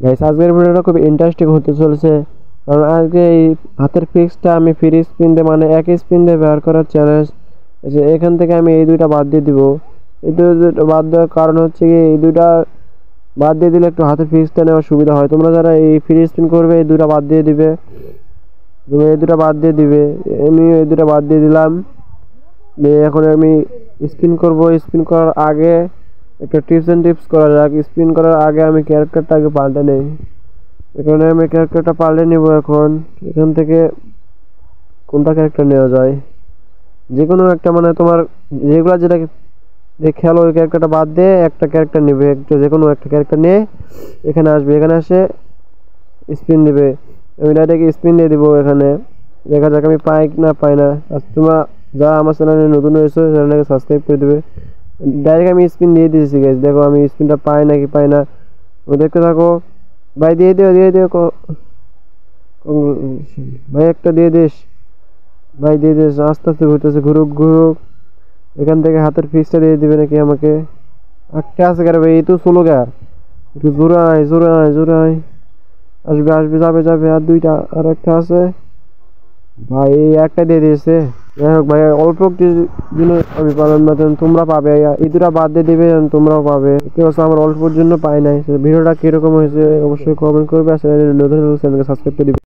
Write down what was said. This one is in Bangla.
গাইস আজকের ভিডিওটা খুব ইন্টারেস্টিং হতে চলেছে, কারণ আজকে এই হাতের ফিক্সটা আমি ফ্রি স্পিন দিয়ে মানে এক স্পিন দিয়ে বের করার চ্যালেঞ্জ। যে এখান থেকে আমি এই দুইটা বাদ দিয়ে দিব। এই দুইটা বাদ দেওয়ার কারণ হচ্ছে কি, এই দুইটা বাদ দিয়ে দিলে একটু হাতের ফিক্সটা নেওয়ার সুবিধা হয়। তোমরা যারা এই ফ্রি স্পিন করবে এই দুইটা বাদ দিয়ে দিবে, তুমি এই দুটো বাদ দিয়ে দিবে। আমি এই দুটো বাদ দিয়ে দিলাম। এখন আমি স্পিন করব। স্পিন করার আগে একটা টিপস করা যাক। স্পিন করার আগে আমি ক্যারেক্টারটা আগে পাল্টে নেই। এখানে আমি ক্যারেক্টারটা পাল্টে নিব। এখন এখান থেকে কোনটা ক্যারেক্টার নেওয়া যায়, যে কোনো একটা, মানে তোমার যেগুলা যেটা যে খেলো ওই ক্যারেক্টারটা বাদ দিয়ে একটা ক্যারেক্টার নেবে, একটা যে কোনো একটা ক্যারেক্টার নিয়ে এখানে আসবে। এখানে আসে স্পিন দিবে। আমি ডাইরেক্ট স্পিন দিয়ে দিব। এখানে দেখা যাক আমি পাই না পাই না। আর তোমরা যারা আমার চ্যানেলে নতুন হয়েছে চ্যানেলটাকে সাবস্ক্রাইব করে দেবে। ডাইরেক্ট আমি স্পিন দিয়ে দিয়েছি গাইস, দেখো আমি স্পিনটা পাই নাকি পাই না ও দেখতে থাকো। ভাই দিয়ে দিও দিয়ে দিও ভাই একটা দিয়ে দিস, ভাই দিয়ে দিস। আস্তে আস্তে ঘুরতেছে, ঘুরুক ঘুরুক। এখান থেকে হাতের ফিক্সটা দিয়ে দিবে নাকি আমাকে? একটা আছে কেন ভাই, এই তো ষোলো গা। একটু জোরে আয় জোরে আয় জোরে আয়। আসবে আসবে, যাবে যাবে। আর দুইটা, আর একটা আছে ভাই, এই একটা দিয়ে দিয়েছে। যাই হোক ভাই, অল্প একটু জন্য আমি পালাম না, তোমরা পাবে। এই দুটা বাদ দিয়ে দিবে, তোমরাও পাবে। কেউ আমার অল্পর জন্য পাই নাই। ভিডিওটা কিরকম হয়েছে অবশ্যই কমেন্ট করবে। আসলে নতুন চ্যানেলকে সাবস্ক্রাইব করে দিবে।